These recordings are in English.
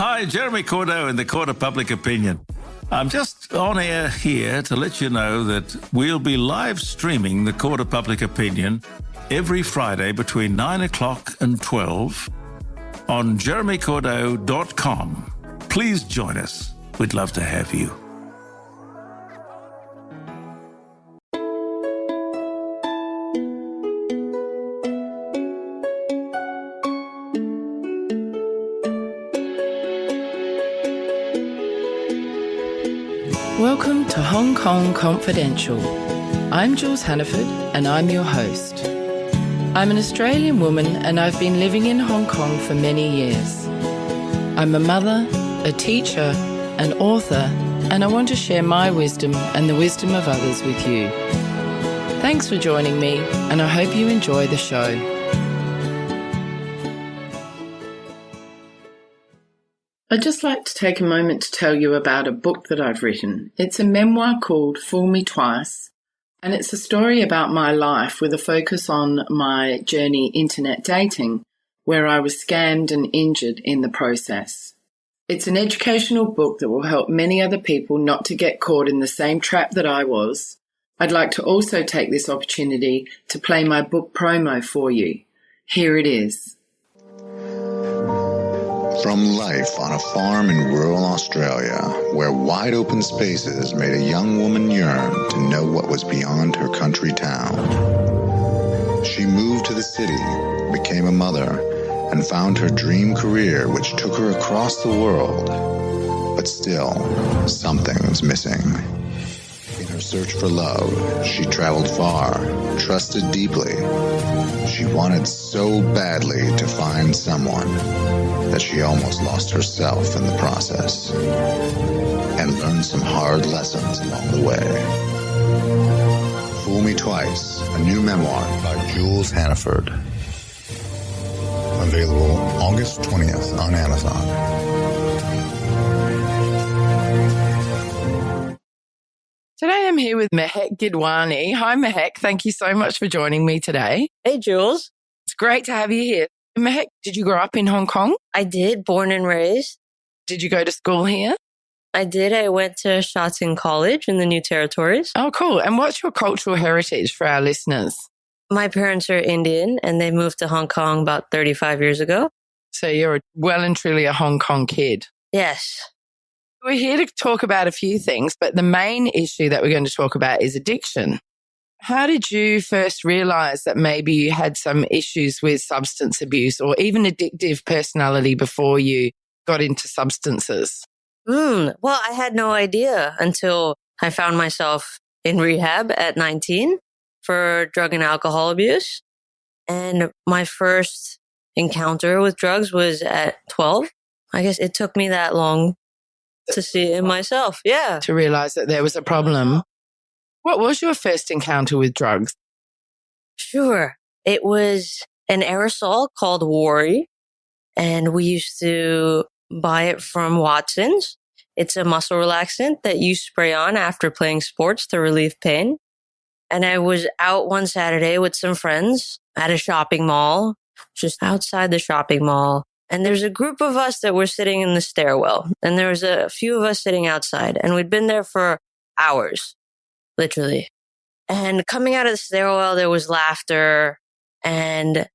Hi, Jeremy Cordeaux in the Court of Public Opinion. I'm just on air here to let you know that we'll be live streaming the Court of Public Opinion every Friday between 9 o'clock and 12 on jeremycordeaux.com. Please join us. We'd love to have you. Welcome to Hong Kong Confidential. I'm Jules Hannaford and I'm your host. I'm an Australian woman and I've been living in Hong Kong for many years. I'm a mother, a teacher, an author, and I want to share my wisdom and the wisdom of others with you. Thanks for joining me and I hope you enjoy the show. I'd just like to take a moment to tell you about a book that I've written. It's a memoir called Fool Me Twice, and it's a story about my life with a focus on my journey internet dating, where I was scammed and injured in the process. It's an educational book that will help many other people not to get caught in the same trap that I was. I'd like to also take this opportunity to play my book promo for you. Here it is. From life on a farm in rural Australia, where wide open spaces made a young woman yearn to know what was beyond her country town. She moved to the city, became a mother, and found her dream career which took her across the world. But still, something's missing. In her search for love, she traveled far, trusted deeply. She wanted so badly to find someone that she almost lost herself in the process and learned some hard lessons along the way. Fool Me Twice, a new memoir by Jules Hannaford. Available August 20th on Amazon. Today I'm here with Mehek Gidwani. Hi Mehek, thank you so much for joining me today. Hey Jules. It's great to have you here. Mehek, did you grow up in Hong Kong? I did, born and raised. Did you go to school here? I did. I went to Shotton College in the New Territories. Oh, cool. And what's your cultural heritage for our listeners? My parents are Indian and they moved to Hong Kong about 35 years ago. So you're well and truly a Hong Kong kid. Yes. We're here to talk about a few things, but the main issue that we're going to talk about is addiction. How did you first realize that maybe you had some issues with substance abuse or even addictive personality before you got into substances? Well, I had no idea until I found myself in rehab at 19 for drug and alcohol abuse. And my first encounter with drugs was at 12. I guess it took me that long to see it in myself. Yeah. To realize that there was a problem. What was your first encounter with drugs? Sure. It was an aerosol called Worry, and we used to buy it from Watson's. It's a muscle relaxant that you spray on after playing sports to relieve pain. And I was out one Saturday with some friends at a shopping mall, just outside the shopping mall. And there's a group of us that were sitting in the stairwell, and there was a few of us sitting outside, and we'd been there for hours. Literally. And coming out of the stairwell, there was laughter, and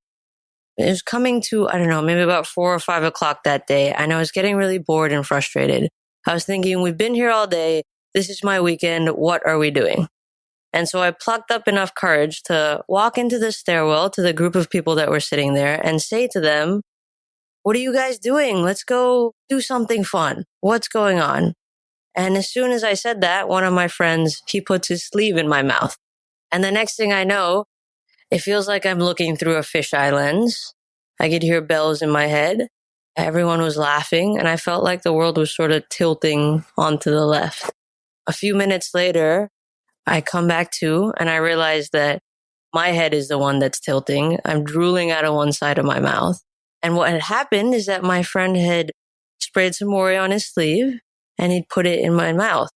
it was coming to, I don't know, maybe about 4 or 5 o'clock that day. And I was getting really bored and frustrated. I was thinking, we've been here all day. This is my weekend. What are we doing? And so I plucked up enough courage to walk into the stairwell to the group of people that were sitting there and say to them, what are you guys doing? Let's go do something fun. What's going on? And as soon as I said that, one of my friends, he puts his sleeve in my mouth. And the next thing I know, it feels like I'm looking through a fisheye lens. I could hear bells in my head. Everyone was laughing, and I felt like the world was sort of tilting onto the left. A few minutes later, I come back to, and I realize that my head is the one that's tilting. I'm drooling out of one side of my mouth. And what had happened is that my friend had sprayed some Worry on his sleeve, and he'd put it in my mouth.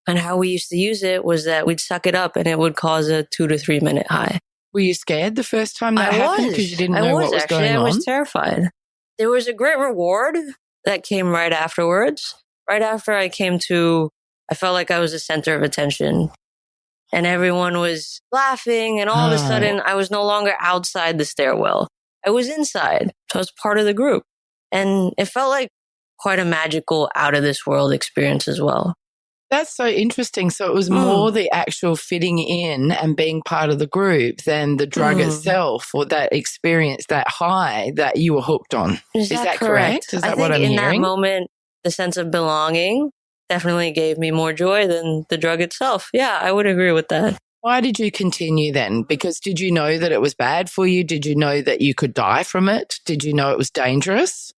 And how we used to use it was that we'd suck it up and it would cause a 2 to 3 minute high. Were you scared the first time that happened because you didn't know what was going on? I was terrified. There was a great reward that came right afterwards. Right after I felt like I was the center of attention and everyone was laughing. And all of a sudden I was no longer outside the stairwell. I was inside. So I was part of the group. And it felt like quite a magical out of this world experience as well. That's so interesting. So it was more the actual fitting in and being part of the group than the drug itself, or that experience, that high that you were hooked on. Is that correct? Is that what I'm hearing? I think in that moment, the sense of belonging definitely gave me more joy than the drug itself. Yeah, I would agree with that. Why did you continue then? Because did you know that it was bad for you? Did you know that you could die from it? Did you know it was dangerous?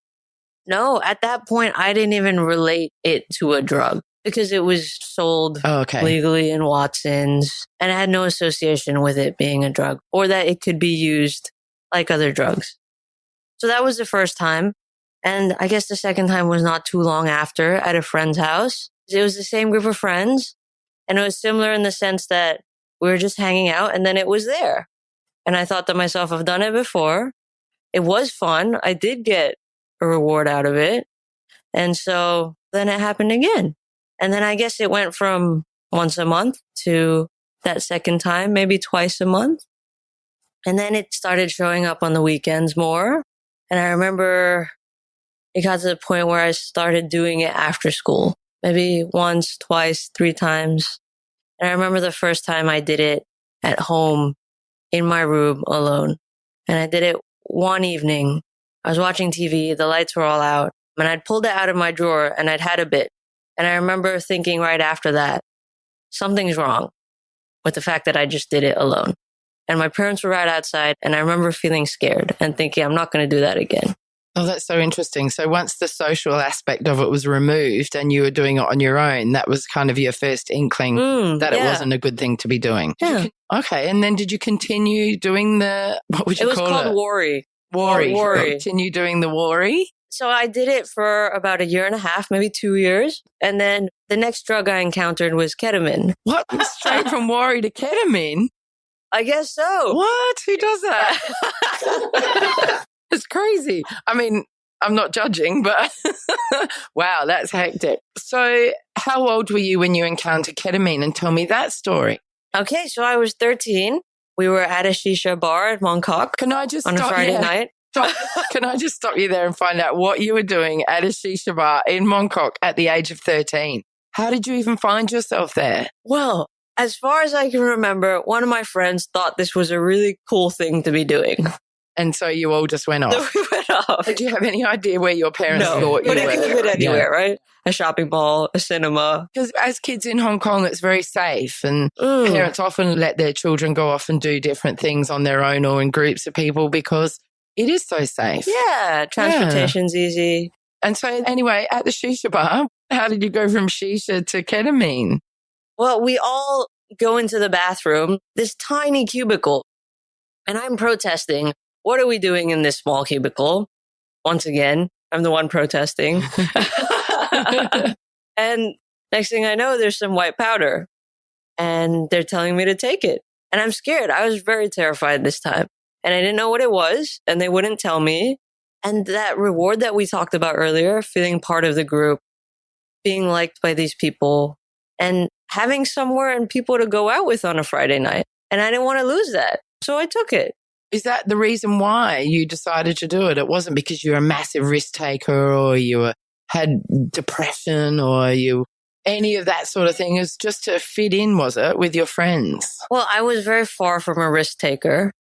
No, at that point, I didn't even relate it to a drug because it was sold legally in Watson's and I had no association with it being a drug or that it could be used like other drugs. So that was the first time. And I guess the second time was not too long after at a friend's house. It was the same group of friends. And it was similar in the sense that we were just hanging out and then it was there. And I thought to myself, I've done it before. It was fun. I did get a reward out of it. And so then it happened again. And then I guess it went from once a month to that second time, maybe twice a month. And then it started showing up on the weekends more. And I remember it got to the point where I started doing it after school, maybe once, twice, 3 times. And I remember the first time I did it at home in my room alone. And I did it one evening. I was watching TV. The lights were all out. And I'd pulled it out of my drawer and I'd had a bit. And I remember thinking right after that, something's wrong with the fact that I just did it alone. And my parents were right outside. And I remember feeling scared and thinking, I'm not going to do that again. Oh, that's so interesting. So once the social aspect of it was removed and you were doing it on your own, that was kind of your first inkling that it wasn't a good thing to be doing. Yeah. Okay. And then did you continue doing what would you call it? It was called Worry. Worry. Continue doing the Worry? So I did it for about 1.5 years, maybe 2 years. And then the next drug I encountered was ketamine. What? Straight from Worry to ketamine? I guess so. What? Who does that? It's crazy. I mean, I'm not judging, but wow, that's hectic. So how old were you when you encountered ketamine? And tell me that story. Okay, so I was 13. We were at a shisha bar at Mongkok. Can I just on a Friday night? Can I just stop you there and find out what you were doing at a shisha bar in Mongkok at the age of 13? How did you even find yourself there? Well, as far as I can remember, one of my friends thought this was a really cool thing to be doing. And so you all just went off. We went off. Did you have any idea where your parents thought you were? But it could have been anywhere, right? A shopping mall, a cinema. Because as kids in Hong Kong, it's very safe. And parents often let their children go off and do different things on their own or in groups of people because it is so safe. Yeah, transportation's easy. And so anyway, at the shisha bar, how did you go from shisha to ketamine? Well, we all go into the bathroom, this tiny cubicle, and I'm protesting. What are we doing in this small cubicle? Once again, I'm the one protesting. And next thing I know, there's some white powder and they're telling me to take it. And I'm scared. I was very terrified this time and I didn't know what it was and they wouldn't tell me. And that reward that we talked about earlier, feeling part of the group, being liked by these people and having somewhere and people to go out with on a Friday night. And I didn't want to lose that. So I took it. Is that the reason why you decided to do it? It wasn't because you're a massive risk taker or you had depression or any of that sort of thing. It's just to fit in, was it, with your friends? Well, I was very far from a risk taker.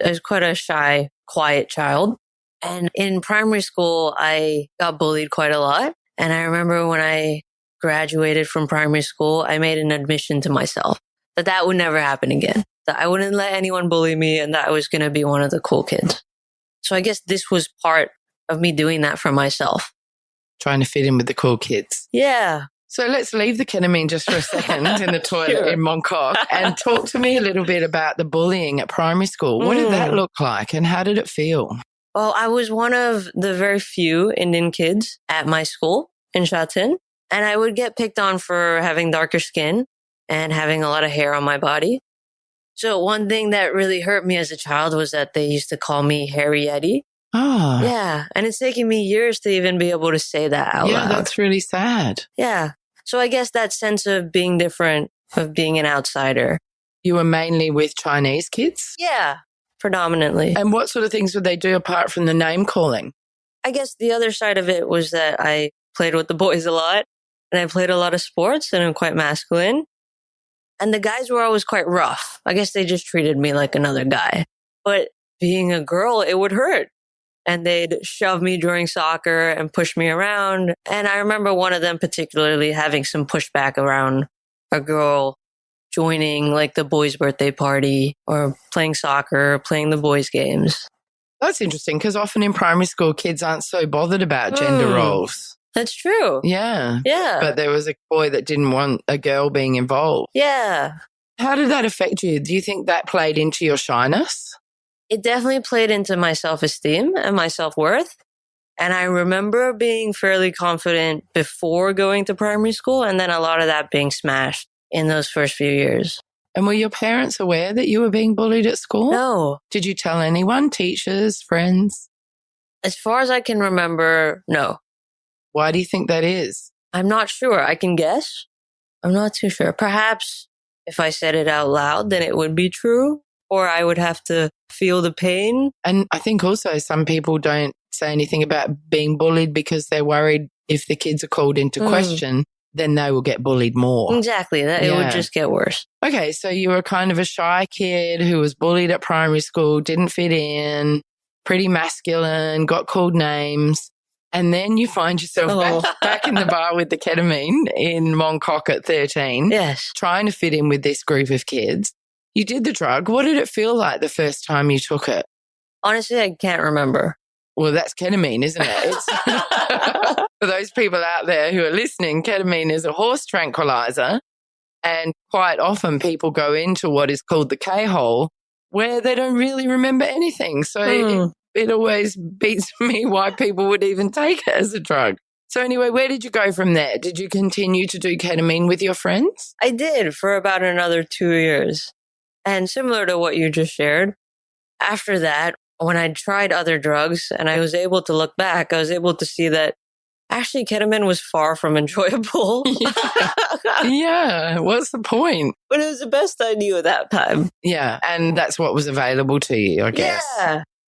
I was quite a shy, quiet child. And in primary school, I got bullied quite a lot. And I remember when I graduated from primary school, I made an admission to myself that would never happen again. That I wouldn't let anyone bully me and that I was going to be one of the cool kids. So I guess this was part of me doing that for myself. Trying to fit in with the cool kids. Yeah. So let's leave the ketamine just for a second in the toilet in Mongkok and talk to me a little bit about the bullying at primary school. What did that look like and how did it feel? Well, I was one of the very few Indian kids at my school in Sha Tin, and I would get picked on for having darker skin and having a lot of hair on my body. So one thing that really hurt me as a child was that they used to call me Hairy Eddie. Oh. Yeah. And it's taken me years to even be able to say that out loud. That's really sad. Yeah. So I guess that sense of being different, of being an outsider. You were mainly with Chinese kids? Yeah, predominantly. And what sort of things would they do apart from the name calling? I guess the other side of it was that I played with the boys a lot and I played a lot of sports and I'm quite masculine. And the guys were always quite rough. I guess they just treated me like another guy. But being a girl, it would hurt. And they'd shove me during soccer and push me around. And I remember one of them particularly having some pushback around a girl joining like the boys' birthday party or playing soccer or playing the boys' games. That's interesting because often in primary school, kids aren't so bothered about gender roles. That's true. Yeah. Yeah. But there was a boy that didn't want a girl being involved. Yeah. How did that affect you? Do you think that played into your shyness? It definitely played into my self-esteem and my self-worth. And I remember being fairly confident before going to primary school and then a lot of that being smashed in those first few years. And were your parents aware that you were being bullied at school? No. Did you tell anyone, teachers, friends? As far as I can remember, no. Why do you think that is? I'm not sure. I can guess. I'm not too sure. Perhaps if I said it out loud, then it would be true, or I would have to feel the pain. And I think also some people don't say anything about being bullied because they're worried if the kids are called into question, then they will get bullied more. Exactly. It would just get worse. Okay, so you were kind of a shy kid who was bullied at primary school, didn't fit in, pretty masculine, got called names. And then you find yourself back in the bar with the ketamine in Mongkok at 13. Yes. Trying to fit in with this group of kids. You did the drug. What did it feel like the first time you took it? Honestly, I can't remember. Well, that's ketamine, isn't it? It's for those people out there who are listening, ketamine is a horse tranquilizer. And quite often people go into what is called the K-hole where they don't really remember anything. So it always beats me why people would even take it as a drug. So anyway, where did you go from there? Did you continue to do ketamine with your friends? I did for about another 2 years. And similar to what you just shared, after that, when I tried other drugs and I was able to look back, I was able to see that actually ketamine was far from enjoyable. Yeah, what's the point? But it was the best I knew at that time. Yeah, and that's what was available to you, I guess.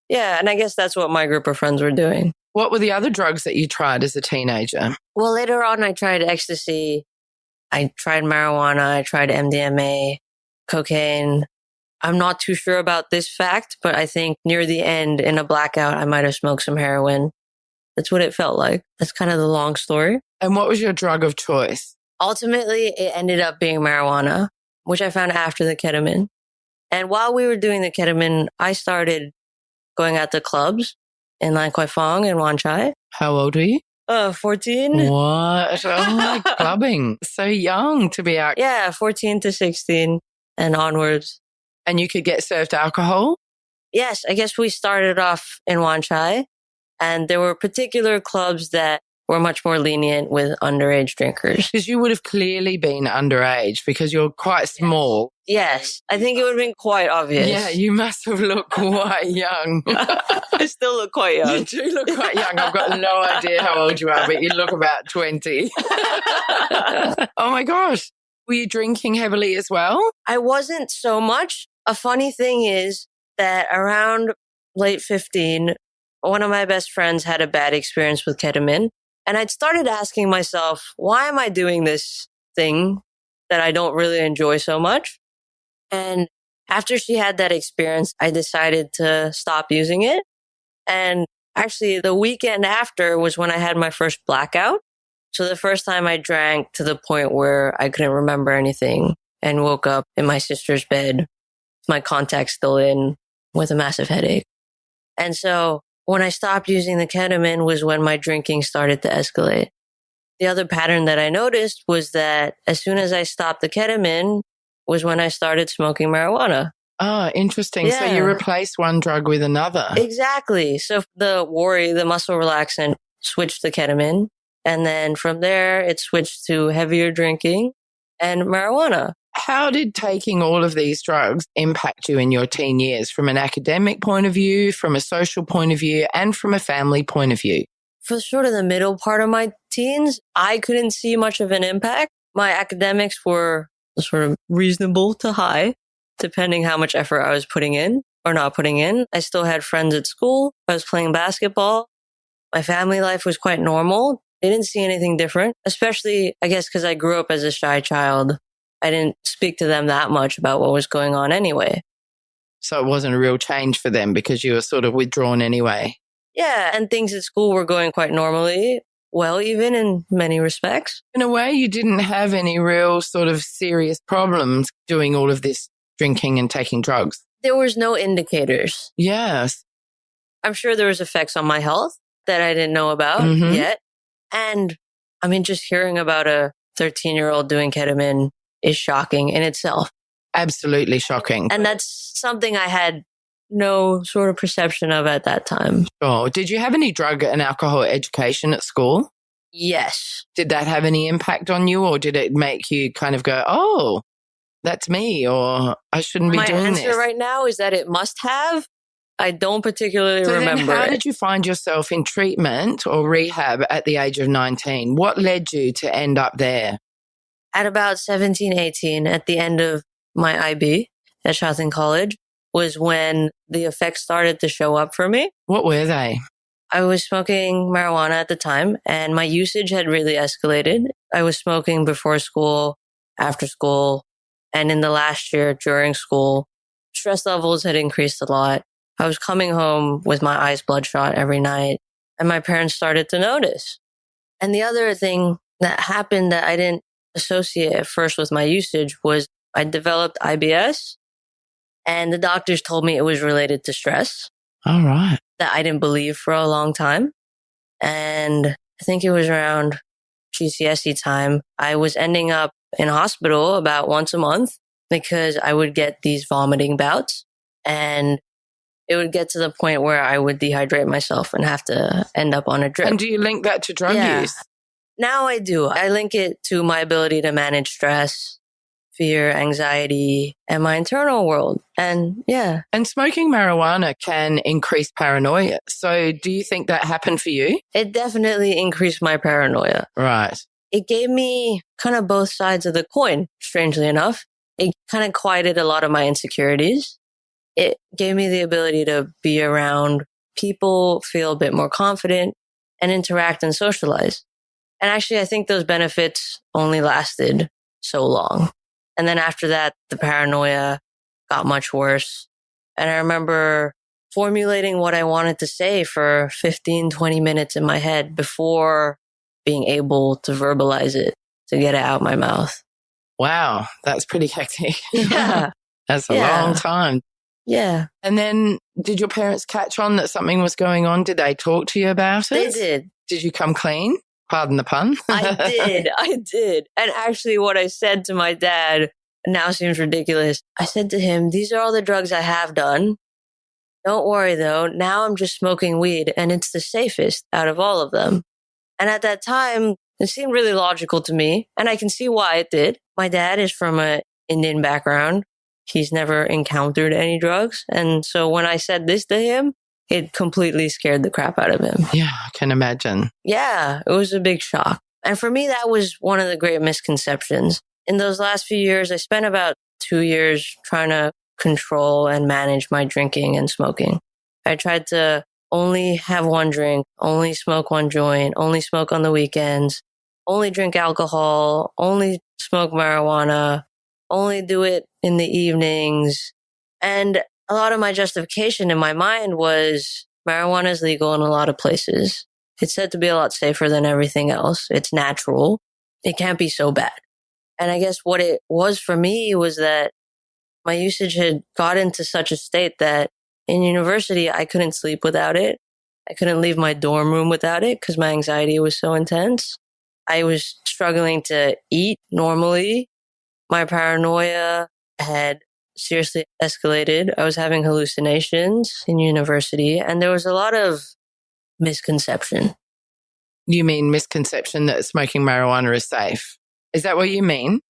Yeah, and I guess that's what my group of friends were doing. What were the other drugs that you tried as a teenager? Well, later on, I tried ecstasy. I tried marijuana. I tried MDMA, cocaine. I'm not too sure about this fact, but I think near the end in a blackout, I might have smoked some heroin. That's what it felt like. That's kind of the long story. And what was your drug of choice? Ultimately, it ended up being marijuana, which I found after the ketamine. And while we were doing the ketamine, I started going out to clubs in Lan Kwai Fong and Wan Chai. How old were you? 14. What? Oh, my clubbing. So young to be out. Yeah, 14 to 16 and onwards. And you could get served alcohol? Yes, I guess we started off in Wan Chai, and there were particular clubs that were much more lenient with underage drinkers. Because you would have clearly been underage because you're quite small. Yes, I think it would have been quite obvious. Yeah, you must have looked quite young. I still look quite young. You do look quite young. I've got no idea how old you are, but you look about 20. Oh my gosh. Were you drinking heavily as well? I wasn't so much. A funny thing is that around late 15, one of my best friends had a bad experience with ketamine. And I'd started asking myself, why am I doing this thing that I don't really enjoy so much? And after she had that experience, I decided to stop using it. And actually, the weekend after was when I had my first blackout. So the first time I drank to the point where I couldn't remember anything and woke up in my sister's bed, my contacts still in, with a massive headache. And so when I stopped using the ketamine was when my drinking started to escalate. The other pattern that I noticed was that as soon as I stopped the ketamine was when I started smoking marijuana. Oh, interesting. Yeah. So you replaced one drug with another. Exactly. So the worry, the muscle relaxant, switched to ketamine. And then from there, it switched to heavier drinking and marijuana. how did taking all of these drugs impact you in your teen years from an academic point of view, from a social point of view, and from a family point of view? For sort of the middle part of my teens, I couldn't see much of an impact. My academics were sort of reasonable to high, depending how much effort I was putting in or not putting in. I still had friends at school. I was playing basketball. My family life was quite normal. They didn't see anything different, especially, I guess, because I grew up as a shy child. I didn't speak to them that much about what was going on anyway. So it wasn't a real change for them because you were sort of withdrawn anyway. Yeah, and things at school were going quite normally, well, even in many respects. In a way, you didn't have any real sort of serious problems doing all of this drinking and taking drugs. There was no indicators. Yes. I'm sure there was effects on my health that I didn't know about yet. And I mean, just hearing about a 13-year-old doing ketamine is shocking in itself. Absolutely shocking. And that's something I had no sort of perception of at that time. Oh, did you have any drug and alcohol education at school? Yes. Did that have any impact on you, or did it make you kind of go, oh, that's me, or I shouldn't be doing this? My answer right now is that it must have. I don't particularly remember. Then how did you find yourself in treatment or rehab at the age of 19? What led you to end up there? At about 17, 18, at the end of my IB at Charlton College, was when the effects started to show up for me. What were they? I was smoking marijuana at the time, and my usage had really escalated. I was smoking before school, after school, and in the last year during school. Stress levels had increased a lot. I was coming home with my eyes bloodshot every night, and my parents started to notice. And the other thing that happened that I didn't associate at first with my usage was I developed IBS, and the doctors told me it was related to stress. All right. That I didn't believe for a long time. And I think it was around GCSE time, I was ending up in hospital about once a month because I would get these vomiting bouts, and it would get to the point where I would dehydrate myself and have to end up on a drip. And do you link that to drug use? Now I do. I link it to my ability to manage stress, fear, anxiety, and my internal world. And yeah. And smoking marijuana can increase paranoia. So do you think that happened for you? It definitely increased my paranoia. Right. It gave me kind of both sides of the coin, strangely enough. It kind of quieted a lot of my insecurities. It gave me the ability to be around people, feel a bit more confident, and interact and socialize. And actually, I think those benefits only lasted so long. And then after that, the paranoia got much worse. And I remember formulating what I wanted to say for 15, 20 minutes in my head before being able to verbalize it, to get it out my mouth. Wow, that's pretty hectic. Yeah. That's a long time. Yeah. And then did your parents catch on that something was going on? Did they talk to you about it? They did. Did you come clean? Pardon the pun. I did. And actually what I said to my dad now seems ridiculous. I said to him, these are all the drugs I have done. Don't worry though. Now I'm just smoking weed and it's the safest out of all of them. And at that time, it seemed really logical to me. And I can see why it did. My dad is from an Indian background. He's never encountered any drugs. And so when I said this to him, it completely scared the crap out of him. Yeah, I can imagine. Yeah, it was a big shock. And for me, that was one of the great misconceptions. In those last few years, I spent about 2 years trying to control and manage my drinking and smoking. I tried to only have one drink, only smoke one joint, only smoke on the weekends, only drink alcohol, only smoke marijuana, only do it in the evenings. And a lot of my justification in my mind was marijuana is legal in a lot of places. It's said to be a lot safer than everything else. It's natural. It can't be so bad. And I guess what it was for me was that my usage had gotten to such a state that in university, I couldn't sleep without it. I couldn't leave my dorm room without it because my anxiety was so intense. I was struggling to eat normally. My paranoia had seriously escalated. I was having hallucinations in university, and there was a lot of misconception. You mean misconception that smoking marijuana is safe? Is that what you mean?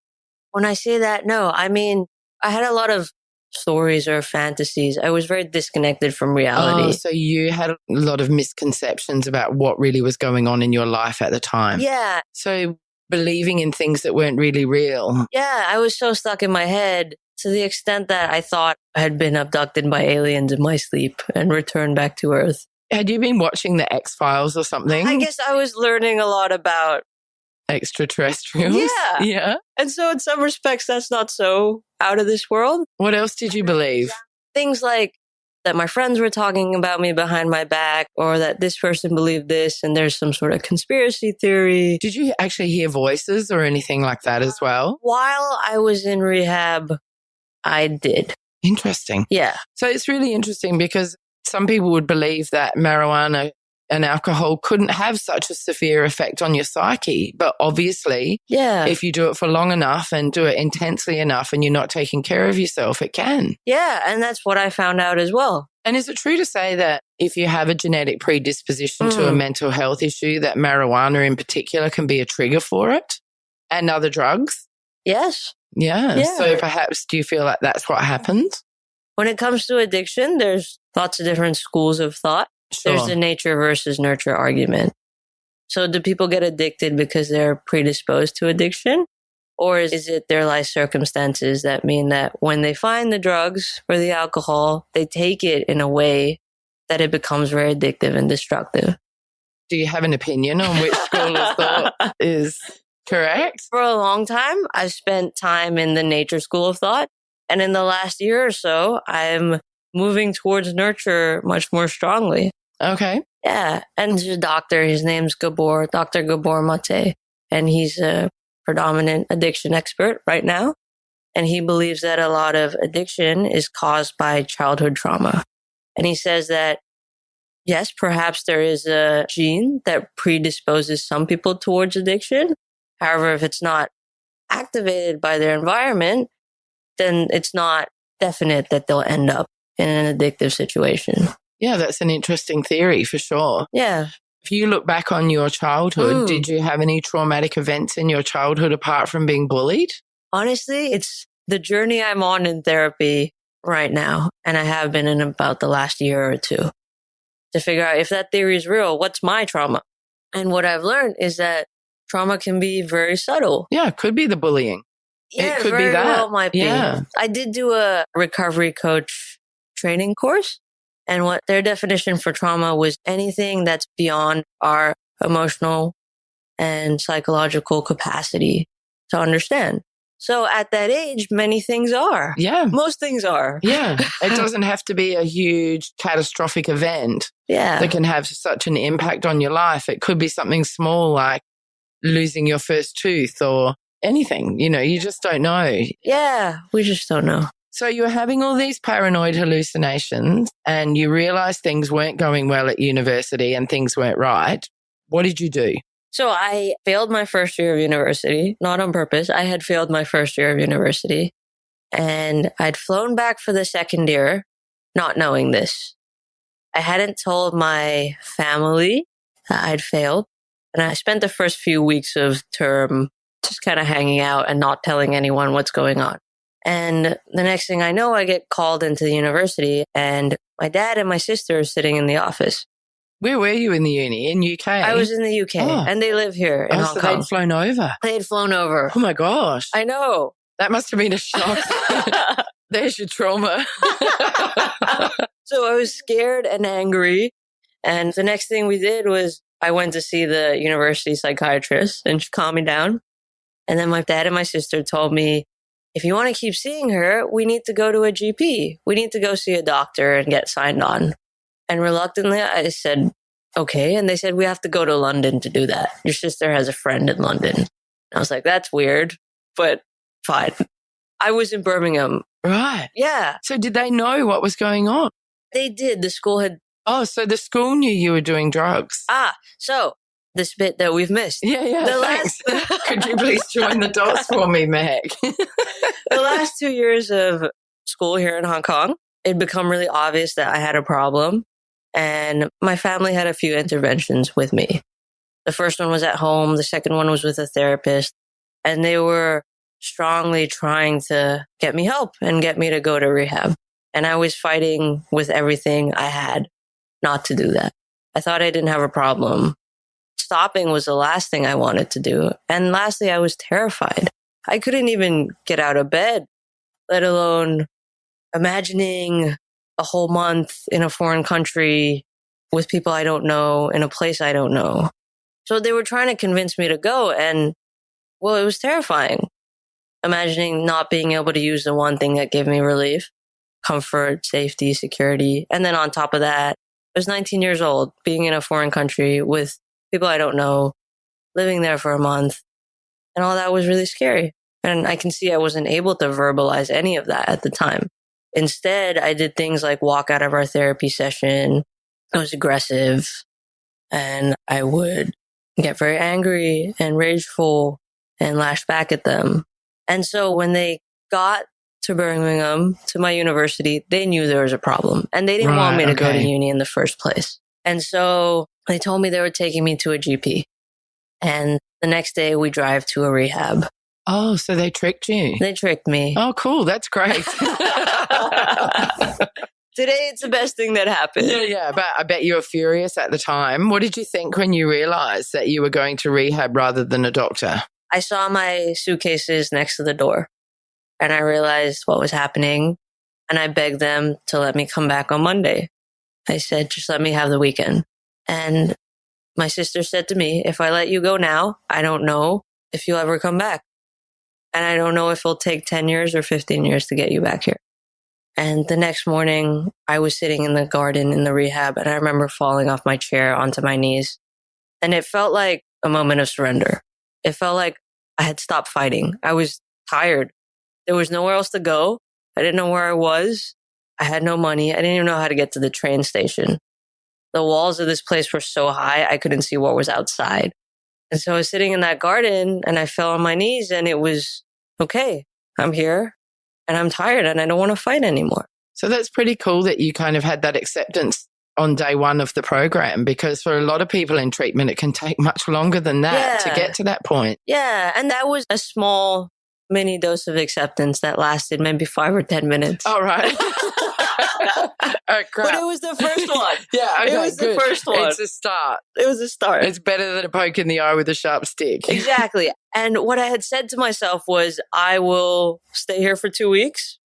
When I say that, no, I mean, I had a lot of stories or fantasies. I was very disconnected from reality. Oh, so you had a lot of misconceptions about what really was going on in your life at the time. Yeah. So believing in things that weren't really real. Yeah, I was so stuck in my head to the extent that I thought I had been abducted by aliens in my sleep and returned back to Earth. Had you been watching the X-Files or something? I guess I was learning a lot about extraterrestrials. Yeah. Yeah. And so in some respects, that's not so out of this world. What else did you believe? Things like that my friends were talking about me behind my back, or that this person believed this and there's some sort of conspiracy theory. Did you actually hear voices or anything like that as well? While I was in rehab, I did. Interesting. Yeah. So it's really interesting because some people would believe that marijuana and alcohol couldn't have such a severe effect on your psyche. But obviously, if you do it for long enough and do it intensely enough and you're not taking care of yourself, it can. Yeah, and that's what I found out as well. And is it true to say that if you have a genetic predisposition to a mental health issue, that marijuana in particular can be a trigger for it and other drugs? Yes. Yeah. So perhaps do you feel like that's what happens? When it comes to addiction, there's lots of different schools of thought. Sure. There's the nature versus nurture argument. So do people get addicted because they're predisposed to addiction? Or is it their life circumstances that mean that when they find the drugs or the alcohol, they take it in a way that it becomes very addictive and destructive? Do you have an opinion on which school of thought is correct? For a long time, I've spent time in the nature school of thought. And in the last year or so, I'm moving towards nurture much more strongly. Okay. Yeah. And there's a doctor, his name's Dr. Gabor Mate, and he's a predominant addiction expert right now. And he believes that a lot of addiction is caused by childhood trauma. And he says that, yes, perhaps there is a gene that predisposes some people towards addiction. However, if it's not activated by their environment, then it's not definite that they'll end up in an addictive situation. Yeah, that's an interesting theory for sure. Yeah. If you look back on your childhood, did you have any traumatic events in your childhood apart from being bullied? Honestly, it's the journey I'm on in therapy right now, and I have been in about the last year or two, to figure out if that theory is real, what's my trauma? And what I've learned is that trauma can be very subtle. Yeah, it could be the bullying. Yeah, it could very be that. well might be. Yeah. I did do a recovery coach training course. And what their definition for trauma was anything that's beyond our emotional and psychological capacity to understand. So at that age, many things are. Yeah. Most things are. Yeah. It doesn't have to be a huge catastrophic event that can have such an impact on your life. It could be something small like losing your first tooth or anything. You just don't know. Yeah, we just don't know. So you were having all these paranoid hallucinations and you realized things weren't going well at university and things weren't right. What did you do? So I failed my first year of university, not on purpose. I had failed my first year of university and I'd flown back for the second year, not knowing this. I hadn't told my family that I'd failed. And I spent the first few weeks of term just kind of hanging out and not telling anyone what's going on. And the next thing I know, I get called into the university and my dad and my sister are sitting in the office. Where were you in the uni? In UK? I was in the UK and they live here in Hong Kong. They'd flown over. They had flown over. Oh my gosh. I know. That must have been a shock. There's your trauma. So I was scared and angry. And the next thing we did was I went to see the university psychiatrist and she calmed me down. And then my dad and my sister told me, if you want to keep seeing her, we need to go to a GP. We need to go see a doctor and get signed on. And reluctantly, I said, okay. And they said, we have to go to London to do that. Your sister has a friend in London. I was like, that's weird, but fine. I was in Birmingham. Right. Yeah. So did they know what was going on? They did. The school had... Oh, so the school knew you were doing drugs. So this bit that we've missed. Yeah, thanks. Could you please join the dots for me, Mehek? The last 2 years of school here in Hong Kong, it'd become really obvious that I had a problem. And my family had a few interventions with me. The first one was at home. The second one was with a therapist. And they were strongly trying to get me help and get me to go to rehab. And I was fighting with everything I had not to do that. I thought I didn't have a problem. Stopping was the last thing I wanted to do. And lastly, I was terrified. I couldn't even get out of bed, let alone imagining a whole month in a foreign country with people I don't know, in a place I don't know. So they were trying to convince me to go. And, well, it was terrifying. Imagining not being able to use the one thing that gave me relief, comfort, safety, security. And then on top of that, I was 19 years old, being in a foreign country with people I don't know, living there for a month. And all that was really scary. And I can see I wasn't able to verbalize any of that at the time. Instead, I did things like walk out of our therapy session. I was aggressive and I would get very angry and rageful and lash back at them. And so when they got to Birmingham, to my university, they knew there was a problem and they didn't want me to go to uni in the first place. And so they told me they were taking me to a GP. And the next day we drive to a rehab. Oh, so they tricked you? They tricked me. Oh, cool. That's great. Today, it's the best thing that happened. Yeah. But I bet you were furious at the time. What did you think when you realized that you were going to rehab rather than a doctor? I saw my suitcases next to the door and I realized what was happening. And I begged them to let me come back on Monday. I said, just let me have the weekend. And my sister said to me, if I let you go now, I don't know if you'll ever come back. And I don't know if it'll take 10 years or 15 years to get you back here. And the next morning, I was sitting in the garden in the rehab, and I remember falling off my chair onto my knees. And it felt like a moment of surrender. It felt like I had stopped fighting. I was tired. There was nowhere else to go. I didn't know where I was. I had no money. I didn't even know how to get to the train station. The walls of this place were so high, I couldn't see what was outside. And so I was sitting in that garden and I fell on my knees and it was, okay, I'm here and I'm tired and I don't want to fight anymore. So that's pretty cool that you kind of had that acceptance on day one of the program, because for a lot of people in treatment, it can take much longer than that to get to that point. Yeah. And that was a small mini dose of acceptance that lasted maybe 5 or 10 minutes. All right. Oh, crap. But it was the first one. Yeah, okay, it was good. The first one. It's a start. It was a start. It's better than a poke in the eye with a sharp stick. Exactly. And what I had said to myself was, I will stay here for 2 weeks.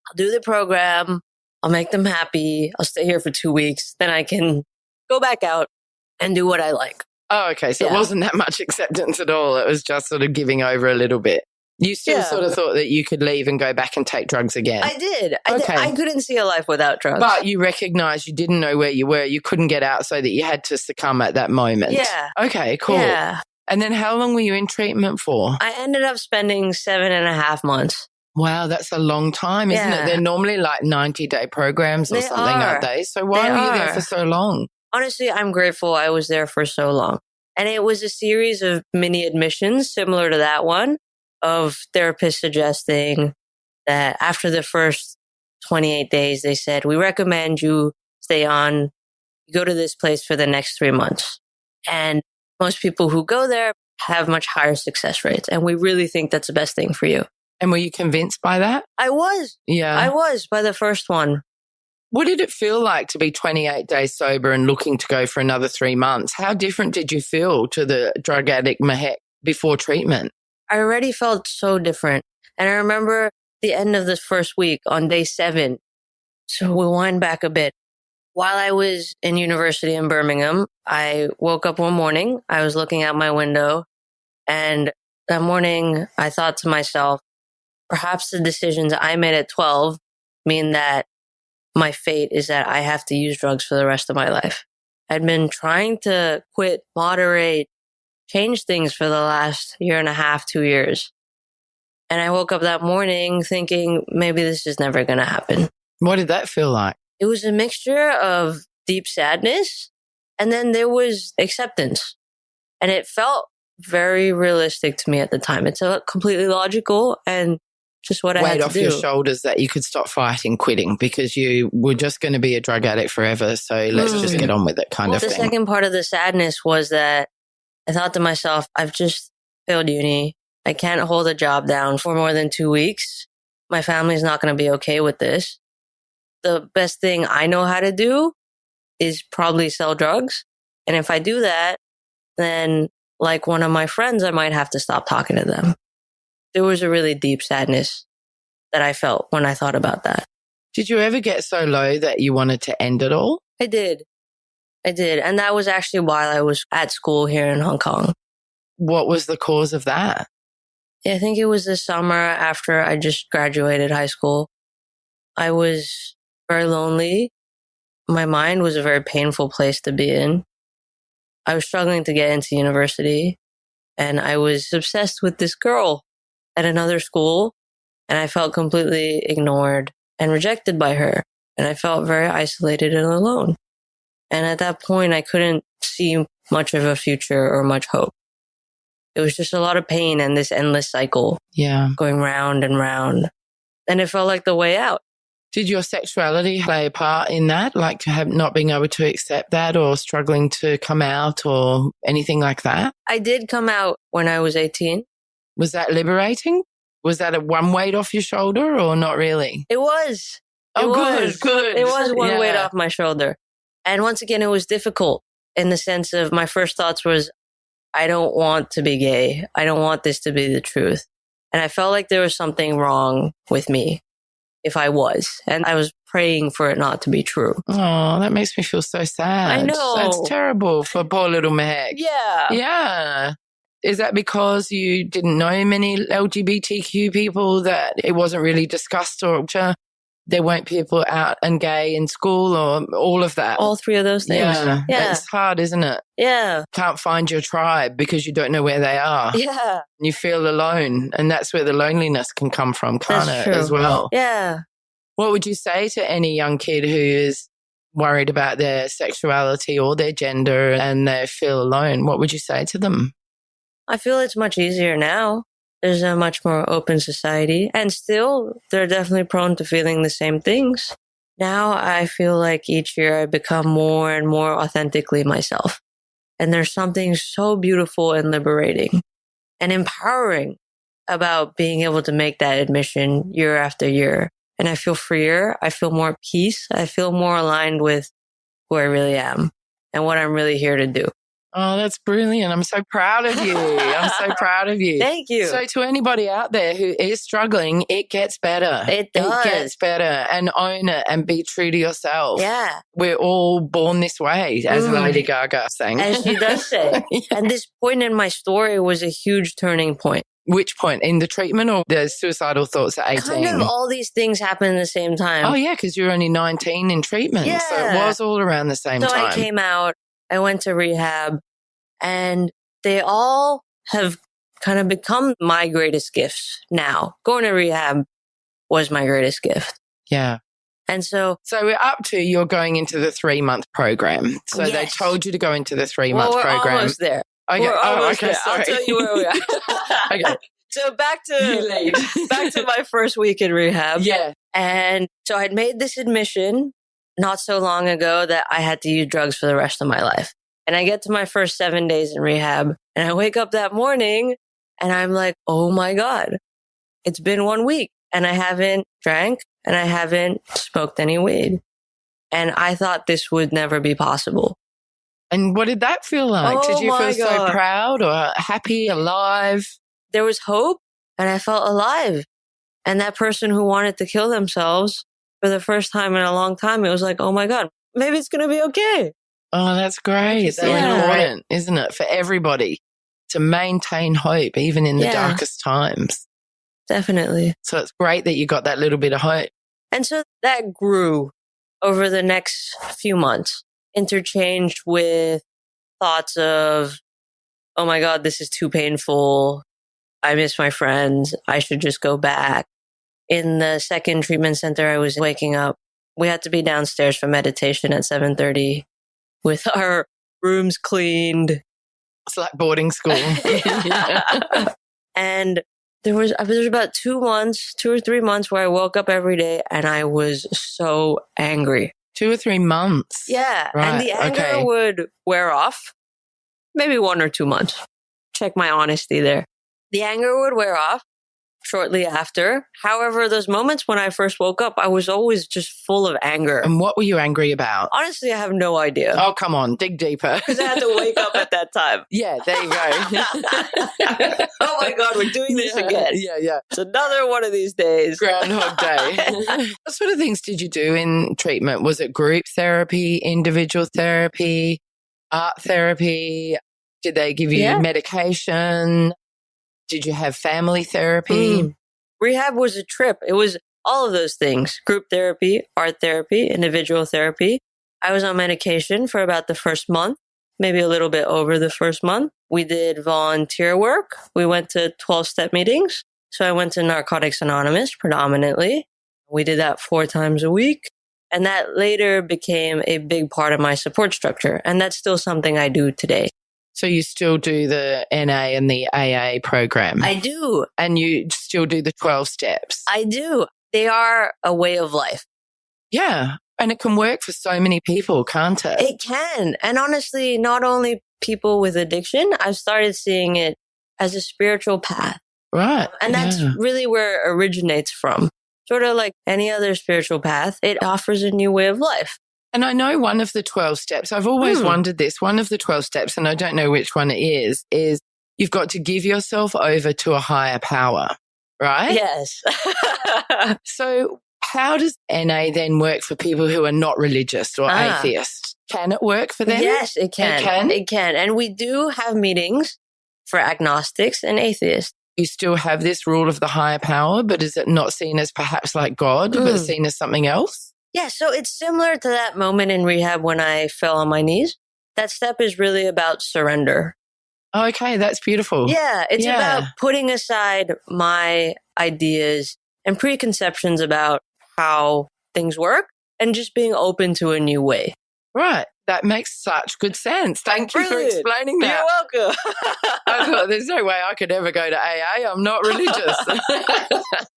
I'll do the program. I'll make them happy. I'll stay here for 2 weeks. Then I can go back out and do what I like. Oh, okay. So it wasn't that much acceptance at all. It was just sort of giving over a little bit. You still sort of thought that you could leave and go back and take drugs again? I did. I couldn't see a life without drugs. But you recognized you didn't know where you were. You couldn't get out, so that you had to succumb at that moment. Yeah. Okay, cool. Yeah. And then how long were you in treatment for? I ended up spending 7.5 months. Wow, that's a long time, isn't it? They're normally like 90-day programs or something, aren't they? So why were you there for so long? Honestly, I'm grateful I was there for so long. And it was a series of mini admissions similar to that one, of therapists suggesting that after the first 28 days, they said, we recommend you stay on, go to this place for the next 3 months. And most people who go there have much higher success rates. And we really think that's the best thing for you. And were you convinced by that? I was. Yeah. I was by the first one. What did it feel like to be 28 days sober and looking to go for another 3 months? How different did you feel to the drug addict Mehek before treatment? I already felt so different. And I remember the end of this first week on day 7. So we'll wind back a bit. While I was in university in Birmingham, I woke up one morning. I was looking out my window. And that morning, I thought to myself, perhaps the decisions I made at 12 mean that my fate is that I have to use drugs for the rest of my life. I'd been trying to quit, moderate, change things for the last 1.5 to 2 years. And I woke up that morning thinking, maybe this is never going to happen. What did that feel like? It was a mixture of deep sadness, and then there was acceptance. And it felt very realistic to me at the time. It felt completely logical and just what I had to do. Weight off your shoulders that you could stop fighting, quitting, because you were just going to be a drug addict forever. So let's just get on with it kind of thing. The second part of the sadness was that I thought to myself, I've just failed uni. I can't hold a job down for more than 2 weeks. My family's not going to be okay with this. The best thing I know how to do is probably sell drugs. And if I do that, then like one of my friends, I might have to stop talking to them. There was a really deep sadness that I felt when I thought about that. Did you ever get so low that you wanted to end it all? I did. And that was actually while I was at school here in Hong Kong. What was the cause of that? Yeah, I think it was the summer after I just graduated high school. I was very lonely. My mind was a very painful place to be in. I was struggling to get into university, and I was obsessed with this girl at another school, and I felt completely ignored and rejected by her, and I felt very isolated and alone. And at that point, I couldn't see much of a future or much hope. It was just a lot of pain and this endless cycle going round and round. And it felt like the way out. Did your sexuality play a part in that? Like not being able to accept that or struggling to come out or anything like that? I did come out when I was 18. Was that liberating? Was that a one weight off your shoulder or not really? It was. Good. It was one weight off my shoulder. And once again, it was difficult in the sense of my first thoughts was, I don't want to be gay. I don't want this to be the truth. And I felt like there was something wrong with me if I was. And I was praying for it not to be true. Oh, that makes me feel so sad. I know. That's terrible for poor little Mehek. Yeah. Yeah. Is that because you didn't know many LGBTQ people that it wasn't really discussed or there weren't people out and gay in school or all of that? All three of those things. Yeah. It's hard, isn't it? Yeah. Can't find your tribe because you don't know where they are. Yeah. You feel alone. And that's where the loneliness can come from, can't That's it, true. as well? Yeah. What would you say to any young kid who is worried about their sexuality or their gender and they feel alone? What would you say to them? I feel it's much easier now. There's a much more open society, and still they're definitely prone to feeling the same things. Now I feel like each year I become more and more authentically myself. And there's something so beautiful and liberating and empowering about being able to make that admission year after year. And I feel freer. I feel more peace. I feel more aligned with who I really am and what I'm really here to do. Oh, that's brilliant. I'm so proud of you. I'm so proud of you. Thank you. So to anybody out there who is struggling, it gets better. It does. It gets better, and own it and be true to yourself. Yeah. We're all born this way, as Lady Gaga sang. As she does say. Yeah. And this point in my story was a huge turning point. Which point? In the treatment or the suicidal thoughts at 18? Kind of all these things happen at the same time. Oh, yeah, because you're only 19 in treatment. Yeah. So it was all around the same time. So I came out, I went to rehab, and they all have kind of become my greatest gifts now. Going to rehab was my greatest gift. Yeah. And so we're up to you're going into the 3-month program. So they told you to go into the 3-month we're program. Almost there. Okay. We're almost okay. there. Sorry. I'll tell you where we are. Okay. So back to my first week in rehab. Yeah. And so I'd made this admission not so long ago that I had to use drugs for the rest of my life. And I get to my first 7 days in rehab and I wake up that morning and I'm like, oh my God, it's been 1 week and I haven't drank and I haven't smoked any weed. And I thought this would never be possible. And what did that feel like? Oh Did you my feel God. so proud or happy, alive? There was hope and I felt alive. And that person who wanted to kill themselves for the first time in a long time, it was like, oh my God, maybe it's going to be okay. Oh, that's great. That's important, isn't it? For everybody to maintain hope, even in the darkest times. Definitely. So it's great that you got that little bit of hope. And so that grew over the next few months, interchanged with thoughts of, oh my God, this is too painful. I miss my friends. I should just go back. In the second treatment center, I was waking up. We had to be downstairs for meditation at 7:30 with our rooms cleaned. It's like boarding school. And there was about 2 months, 2 or 3 months where I woke up every day and I was so angry. 2 or 3 months. Yeah. Right, And the anger would wear off maybe 1 or 2 months. Check my honesty there. The anger would wear off shortly after. However, those moments when I first woke up, I was always just full of anger. And what were you angry about? Honestly, I have no idea. Oh, come on, dig deeper. Because I had to wake up at that time. Yeah, there you go. Oh my God, we're doing this again. Yeah. It's another one of these days. Groundhog Day. What sort of things did you do in treatment? Was it group therapy, individual therapy, art therapy? Did they give you medication? Did you have family therapy? Rehab was a trip. It was all of those things. Group therapy, art therapy, individual therapy. I was on medication for about the first month, maybe a little bit over the first month. We did volunteer work. We went to 12-step meetings. So I went to Narcotics Anonymous predominantly. We did that 4 times a week. And that later became a big part of my support structure. And that's still something I do today. So you still do the NA and the AA program? I do. And you still do the 12 steps? I do. They are a way of life. Yeah. And it can work for so many people, can't it? It can. And honestly, not only people with addiction, I've started seeing it as a spiritual path. Right. And that's really where it originates from. Sort of like any other spiritual path, it offers a new way of life. And I know one of the 12 steps, I've always wondered this, one of the 12 steps, and I don't know which one it is you've got to give yourself over to a higher power, right? Yes. So how does NA then work for people who are not religious or atheists? Can it work for them? Yes, it can. It can. And we do have meetings for agnostics and atheists. You still have this rule of the higher power, but is it not seen as perhaps like God, but seen as something else? Yeah, so it's similar to that moment in rehab when I fell on my knees. That step is really about surrender. Okay, that's beautiful. Yeah, it's about putting aside my ideas and preconceptions about how things work and just being open to a new way. Right. That makes such good sense. Thank you for explaining that. You're welcome. I thought there's no way I could ever go to AA. I'm not religious.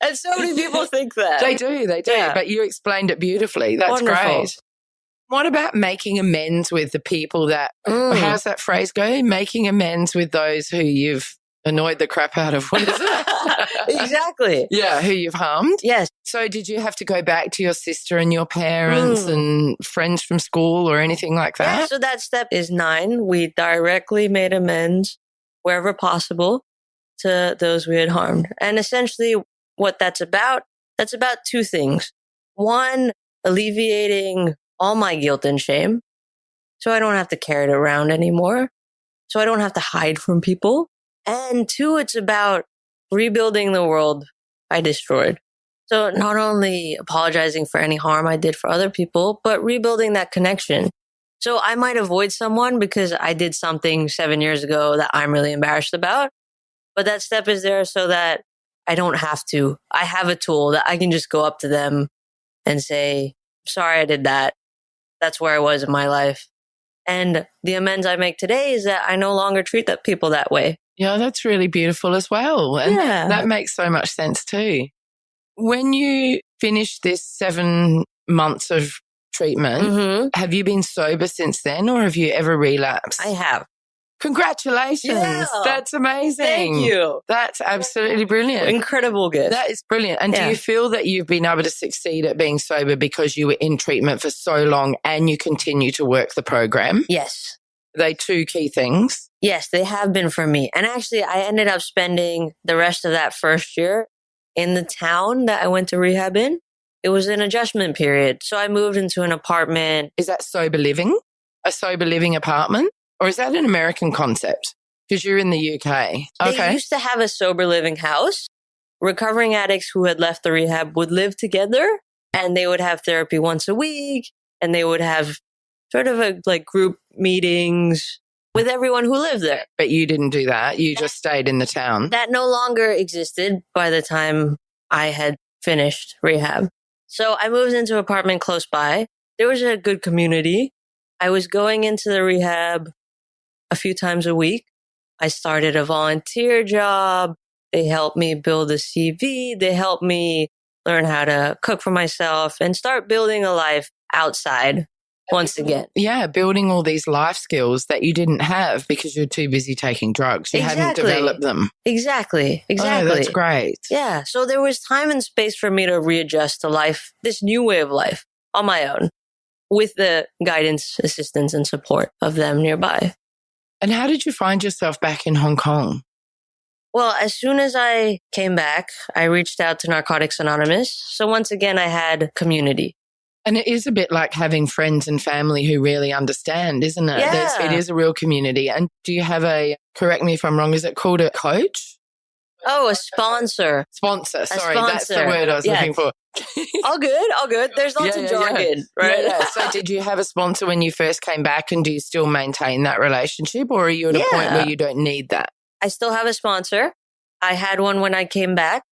And so many people think that. They do. Yeah. But you explained it beautifully. That's wonderful. Great. What about making amends with the people that, how's that phrase go? Making amends with those who you've annoyed the crap out of. What is it? Exactly. Yeah, who you've harmed. Yes. So did you have to go back to your sister and your parents and friends from school or anything like that? Yeah, so that step is 9. We directly made amends wherever possible to those we had harmed. And essentially what that's about 2 things. 1, alleviating all my guilt and shame so I don't have to carry it around anymore. So I don't have to hide from people. And 2, it's about rebuilding the world I destroyed. So not only apologizing for any harm I did for other people, but rebuilding that connection. So I might avoid someone because I did something 7 years ago that I'm really embarrassed about. But that step is there so that I don't have to. I have a tool that I can just go up to them and say, sorry, I did that. That's where I was in my life. And the amends I make today is that I no longer treat that people that way. Yeah, that's really beautiful as well. And that makes so much sense too. When you finished this 7 months of treatment, have you been sober since then or have you ever relapsed? I have. Congratulations. Yeah. That's amazing. Thank you. That's absolutely brilliant. Incredible gift. That is brilliant. And do you feel that you've been able to succeed at being sober because you were in treatment for so long and you continue to work the program? Yes. Are they 2 key things? Yes, they have been for me. And actually, I ended up spending the rest of that first year in the town that I went to rehab in. It was an adjustment period. So I moved into an apartment. Is that sober living? A sober living apartment? Or is that an American concept? Because you're in the UK. They used to have a sober living house. Recovering addicts who had left the rehab would live together and they would have therapy once a week and they would have sort of like group meetings with everyone who lived there. But you didn't do that. You just stayed in the town. That no longer existed by the time I had finished rehab. So I moved into an apartment close by. There was a good community. I was going into the rehab a few times a week. I started a volunteer job. They helped me build a CV. They helped me learn how to cook for myself and start building a life outside once again. Yeah, building all these life skills that you didn't have because you're too busy taking drugs. You hadn't developed them. Exactly. Oh, that's great. Yeah. So there was time and space for me to readjust to life, this new way of life on my own, with the guidance, assistance, and support of them nearby. And how did you find yourself back in Hong Kong? Well, as soon as I came back, I reached out to Narcotics Anonymous. So once again, I had community. And it is a bit like having friends and family who really understand, isn't it? Yeah. It is a real community. And do you have correct me if I'm wrong, is it called a coach? Oh, a sponsor. Sponsor. Sorry, that's the word I was looking for. All good. There's lots of jargon, right? Yeah. So did you have a sponsor when you first came back, and do you still maintain that relationship, or are you at a point where you don't need that? I still have a sponsor. I had one when I came back.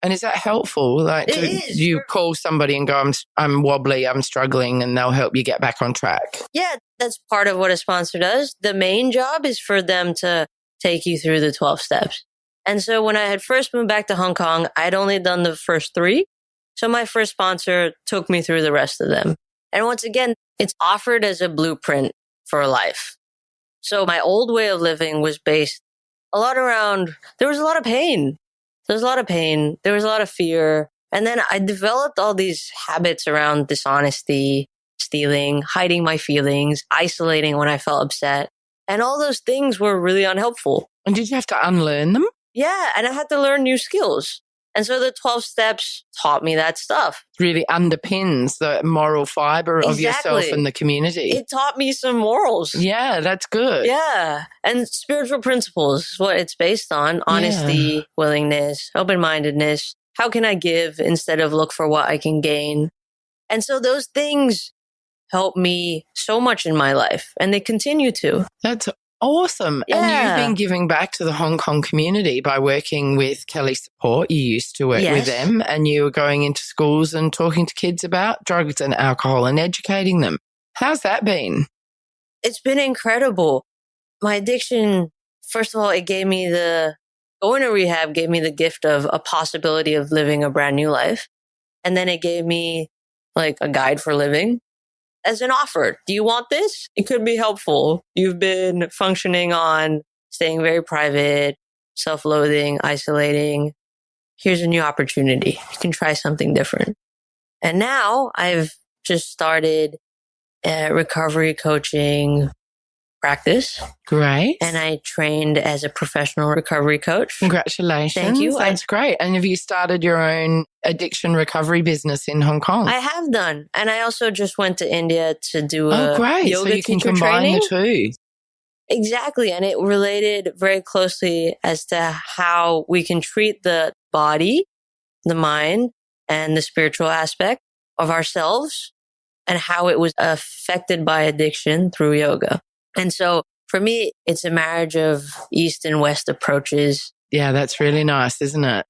And is that helpful? Like, you call somebody and go, I'm wobbly, I'm struggling, and they'll help you get back on track? Yeah, that's part of what a sponsor does. The main job is for them to take you through the 12 steps. And so when I had first moved back to Hong Kong, I'd only done the first 3. So my first sponsor took me through the rest of them. And once again, it's offered as a blueprint for life. So my old way of living was based a lot around, there was a lot of pain. There was a lot of fear. And then I developed all these habits around dishonesty, stealing, hiding my feelings, isolating when I felt upset. And all those things were really unhelpful. And did you have to unlearn them? Yeah. And I had to learn new skills. And so the 12 steps taught me that stuff. Really underpins the moral fiber of yourself and the community. It taught me some morals. Yeah, that's good. Yeah. And spiritual principles is what it's based on. Honesty, willingness, open-mindedness. How can I give instead of look for what I can gain? And so those things help me so much in my life, and they continue to. That's awesome. Yeah. And you've been giving back to the Hong Kong community by working with Kelly Support. You used to work with them, and you were going into schools and talking to kids about drugs and alcohol and educating them. How's that been? It's been incredible. My addiction, first of all, going to rehab gave me the gift of a possibility of living a brand new life. And then it gave me like a guide for living. As an offer, do you want this? It could be helpful. You've been functioning on staying very private, self-loathing, isolating. Here's a new opportunity. You can try something different. And now I've just started a recovery coaching practice. Great. And I trained as a professional recovery coach. Congratulations. Thank you. That's great. And have you started your own addiction recovery business in Hong Kong? I have done. And I also just went to India to do great. yoga so you can combine training. the two. Exactly. And it related very closely as to how we can treat the body, the mind, and the spiritual aspect of ourselves, and how it was affected by addiction through yoga. And so for me, it's a marriage of East and West approaches. Yeah, that's really nice, isn't it?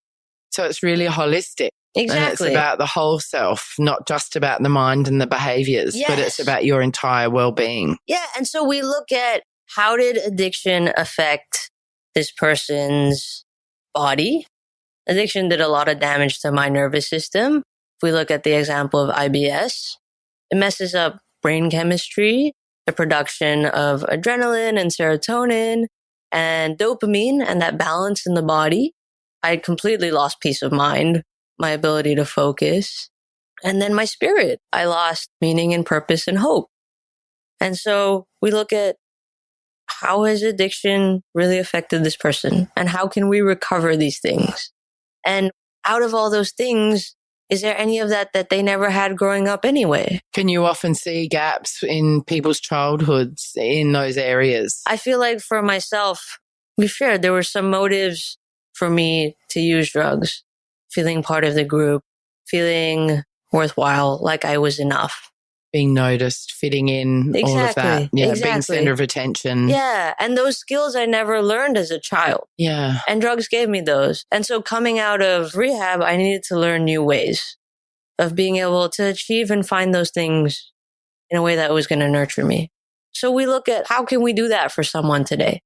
So it's really holistic. Exactly. And it's about the whole self, not just about the mind and the behaviors, but it's about your entire well-being. Yeah. And so we look at how did addiction affect this person's body? Addiction did a lot of damage to my nervous system. If we look at the example of IBS, it messes up brain chemistry, the production of adrenaline and serotonin and dopamine, and that balance in the body. I had completely lost peace of mind, my ability to focus, and then my spirit. I lost meaning and purpose and hope. And so we look at how has addiction really affected this person, and how can we recover these things? And out of all those things, is there any of that they never had growing up anyway? Can you often see gaps in people's childhoods in those areas? I feel like for myself, there were some motives for me to use drugs, feeling part of the group, feeling worthwhile, like I was enough. Being noticed, fitting in, all of that. Yeah, being center of attention. Yeah, and those skills I never learned as a child. Yeah. And drugs gave me those. And so coming out of rehab, I needed to learn new ways of being able to achieve and find those things in a way that was going to nurture me. So we look at how can we do that for someone today?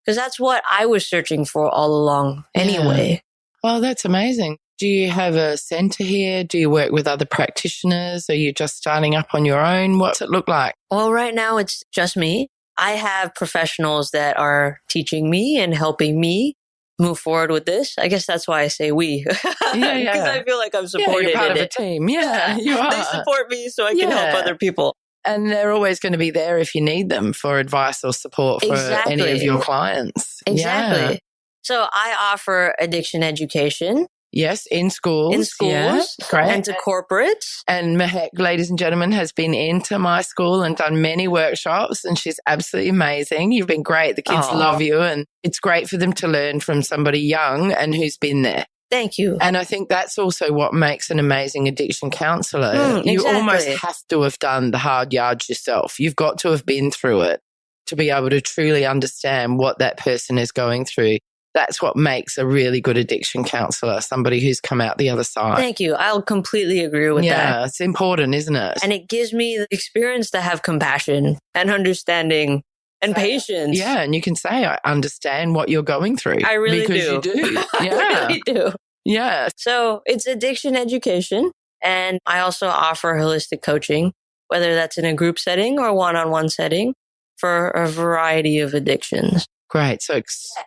Because that's what I was searching for all along anyway. Yeah. Well, that's amazing. Do you have a centre here? Do you work with other practitioners? Are you just starting up on your own? What's it look like? Well, right now it's just me. I have professionals that are teaching me and helping me move forward with this. I guess that's why I say we. Yeah. Because I feel like I'm supported you're part in of it. a team. Yeah, you are. They support me so I can help other people. And they're always going to be there if you need them for advice or support for any of your clients. Exactly. Yeah. So I offer addiction education. Yes, in schools. Yeah, great. And to corporates. And Mehek, ladies and gentlemen, has been into my school and done many workshops, and she's absolutely amazing. You've been great. The kids love you, and it's great for them to learn from somebody young and who's been there. Thank you. And I think that's also what makes an amazing addiction counsellor. You almost have to have done the hard yards yourself. You've got to have been through it to be able to truly understand what that person is going through. That's what makes a really good addiction counsellor, somebody who's come out the other side. Thank you. I'll completely agree with that. Yeah, it's important, isn't it? And it gives me the experience to have compassion and understanding and patience. Yeah, and you can say, I understand what you're going through. I really do. Because you do. Yeah. I really do. Yeah. So it's addiction education. And I also offer holistic coaching, whether that's in a group setting or one-on-one setting for a variety of addictions. Great. So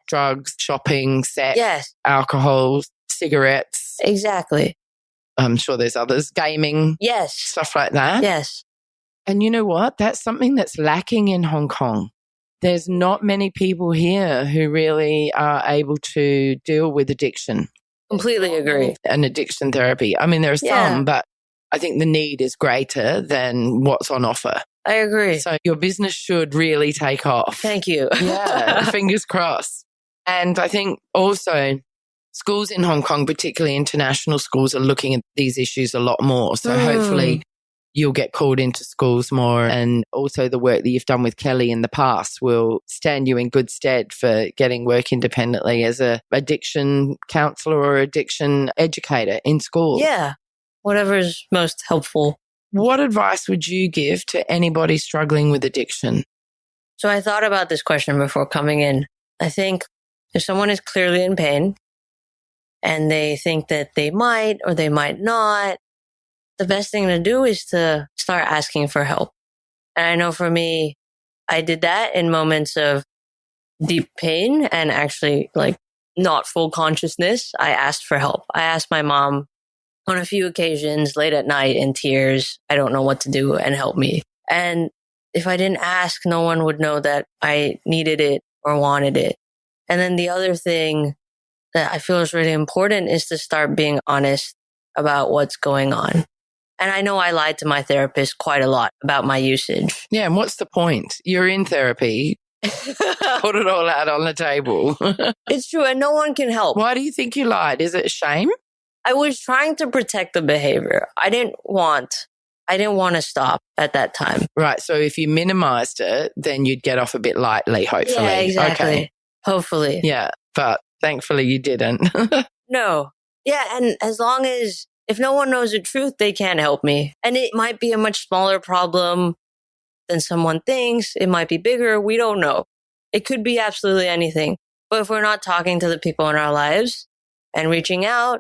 drugs, shopping, sex, alcohol, cigarettes. Exactly. I'm sure there's others. Gaming. Yes. Stuff like that. Yes. And you know what? That's something that's lacking in Hong Kong. There's not many people here who really are able to deal with addiction. Completely agree. And addiction therapy. I mean, there are some, but I think the need is greater than what's on offer. I agree. So your business should really take off. Thank you. Yeah, fingers crossed. And I think also schools in Hong Kong, particularly international schools, are looking at these issues a lot more. So hopefully you'll get called into schools more. And also the work that you've done with Kelly in the past will stand you in good stead for getting work independently as a addiction counsellor or addiction educator in schools. Yeah, whatever is most helpful. What advice would you give to anybody struggling with addiction? So I thought about this question before coming in. I think if someone is clearly in pain and they think that they might or they might not, the best thing to do is to start asking for help. And I know for me, I did that in moments of deep pain and actually like not full consciousness. I asked for help. I asked my mom on a few occasions late at night in tears, I don't know what to do and help me. And if I didn't ask, no one would know that I needed it or wanted it. And then the other thing that I feel is really important is to start being honest about what's going on. And I know I lied to my therapist quite a lot about my usage. Yeah. And what's the point? You're in therapy. Put it all out on the table. It's true. And no one can help. Why do you think you lied? Is it shame? I was trying to protect the behavior. I didn't want to stop at that time. Right. So if you minimized it, then you'd get off a bit lightly, hopefully. Yeah, exactly. Okay. Hopefully. Yeah. But thankfully you didn't. No. Yeah. And as long as, if no one knows the truth, they can't help me. And it might be a much smaller problem than someone thinks. It might be bigger. We don't know. It could be absolutely anything. But if we're not talking to the people in our lives and reaching out,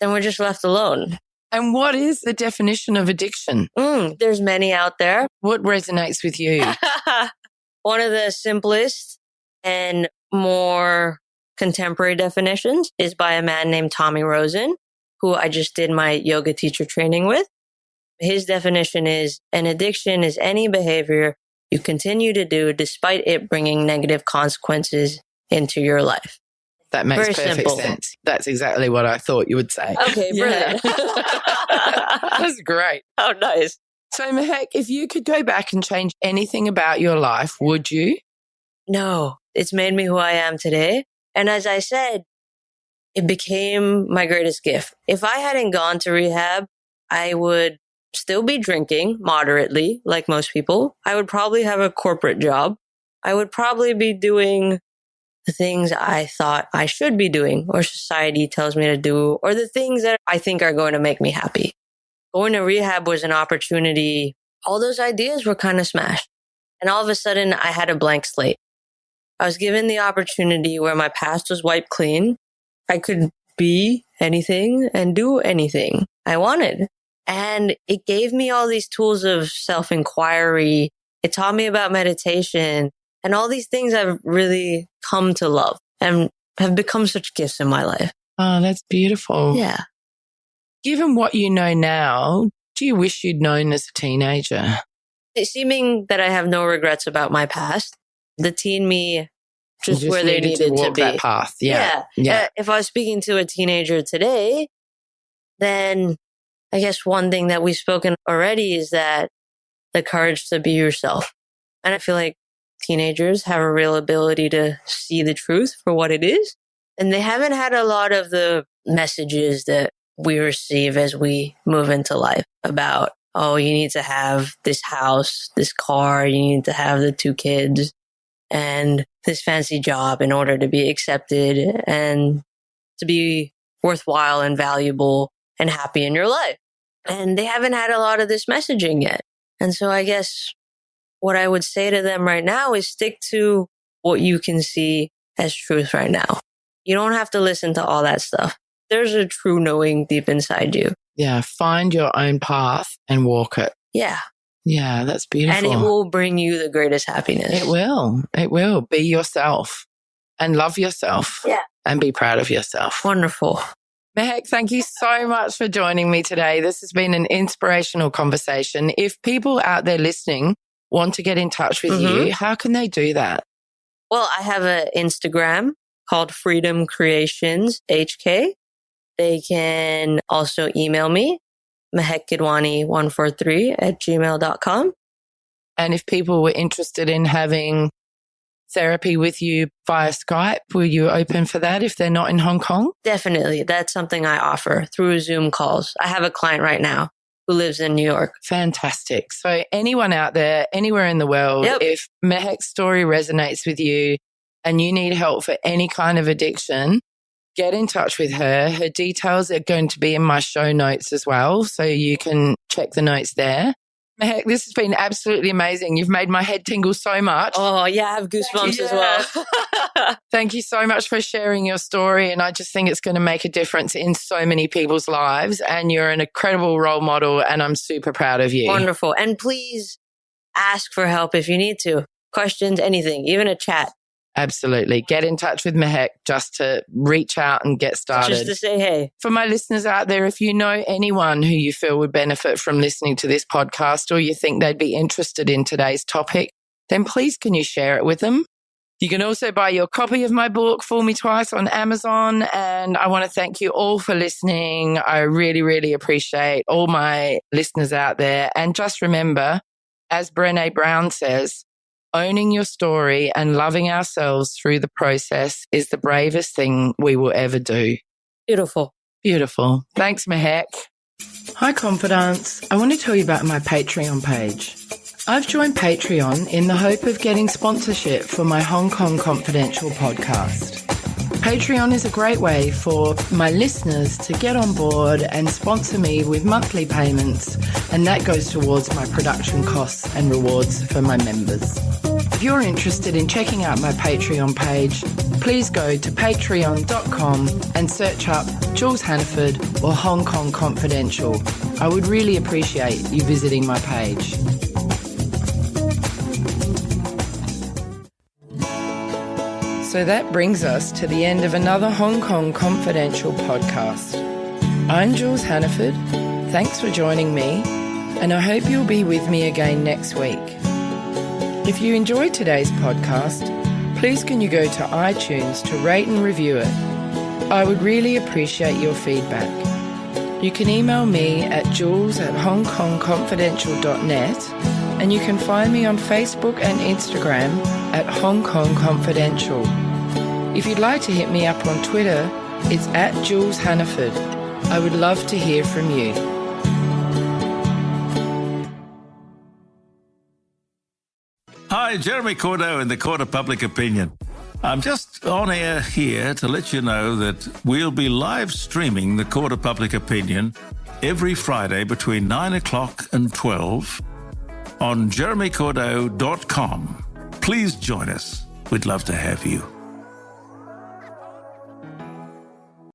then we're just left alone. And what is the definition of addiction? There's many out there. What resonates with you? One of the simplest and more contemporary definitions is by a man named Tommy Rosen, who I just did my yoga teacher training with. His definition is an addiction is any behavior you continue to do despite it bringing negative consequences into your life. That makes Very perfect simple. sense. That's exactly what I thought you would say. Okay, brilliant. That's great. Oh, nice. So, Mehek, if you could go back and change anything about your life, would you? No, it's made me who I am today. And as I said, it became my greatest gift. If I hadn't gone to rehab, I would still be drinking moderately, like most people. I would probably have a corporate job. I would probably be doing the things I thought I should be doing or society tells me to do, or the things that I think are going to make me happy. Going to rehab was an opportunity. All those ideas were kind of smashed. And all of a sudden, I had a blank slate. I was given the opportunity where my past was wiped clean. I could be anything and do anything I wanted. And it gave me all these tools of self-inquiry. It taught me about meditation and all these things I've really come to love and have become such gifts in my life. Oh, that's beautiful. Yeah. Given what you know now, do you wish you'd known as a teenager? Seeming that I have no regrets about my past, the teen me just where they needed to be. That path. Yeah. If I was speaking to a teenager today, then I guess one thing that we've spoken already is that the courage to be yourself. And I feel like teenagers have a real ability to see the truth for what it is. And they haven't had a lot of the messages that we receive as we move into life about, oh, you need to have this house, this car, you need to have the 2 kids and this fancy job in order to be accepted and to be worthwhile and valuable and happy in your life. And they haven't had a lot of this messaging yet. And so I guess what I would say to them right now is stick to what you can see as truth right now. You don't have to listen to all that stuff. There's a true knowing deep inside you. Yeah. Find your own path and walk it. Yeah. Yeah. That's beautiful. And it will bring you the greatest happiness. It will. It will. Be yourself and love yourself. Yeah. And be proud of yourself. Wonderful. Mehek, thank you so much for joining me today. This has been an inspirational conversation. If people out there listening want to get in touch with you, how can they do that? Well, I have an Instagram called Freedom Creations HK. They can also email me, Mehek Gidwani 143@gmail.com. And if people were interested in having therapy with you via Skype, were you open for that if they're not in Hong Kong? Definitely. That's something I offer through Zoom calls. I have a client right now who lives in New York. Fantastic. So anyone out there, anywhere in the world, if Mehek's story resonates with you and you need help for any kind of addiction, get in touch with her. Her details are going to be in my show notes as well, so you can check the notes there. Mehek, this has been absolutely amazing. You've made my head tingle so much. Oh, yeah, I have goosebumps as well. Thank you so much for sharing your story. And I just think it's going to make a difference in so many people's lives. And you're an incredible role model, and I'm super proud of you. Wonderful. And please ask for help if you need to. Questions, anything, even a chat. Absolutely. Get in touch with Mehek just to reach out and get started. Just to say hey. For my listeners out there, if you know anyone who you feel would benefit from listening to this podcast, or you think they'd be interested in today's topic, then please can you share it with them? You can also buy your copy of my book, Fool Me Twice, on Amazon. And I want to thank you all for listening. I really, really appreciate all my listeners out there. And just remember, as Brené Brown says, owning your story and loving ourselves through the process is the bravest thing we will ever do. Beautiful. Beautiful. Thanks, Mehek. Hi, Confidants. I want to tell you about my Patreon page. I've joined Patreon in the hope of getting sponsorship for my Hong Kong Confidential podcast. Patreon is a great way for my listeners to get on board and sponsor me with monthly payments, and that goes towards my production costs and rewards for my members. If you're interested in checking out my Patreon page, please go to patreon.com and search up Jules Hannaford or Hong Kong Confidential. I would really appreciate you visiting my page. So that brings us to the end of another Hong Kong Confidential podcast. I'm Jules Hannaford. Thanks for joining me, and I hope you'll be with me again next week. If you enjoyed today's podcast, please can you go to iTunes to rate and review it? I would really appreciate your feedback. You can email me at jules@hongkongconfidential.net, and you can find me on Facebook and Instagram at Hong Kong Confidential. If you'd like to hit me up on Twitter, it's at Jules Hannaford. I would love to hear from you. Hi, Jeremy Cordeaux in the Court of Public Opinion. I'm just on air here to let you know that we'll be live streaming the Court of Public Opinion every Friday between 9 o'clock and 12 on jeremycordeaux.com. Please join us. We'd love to have you.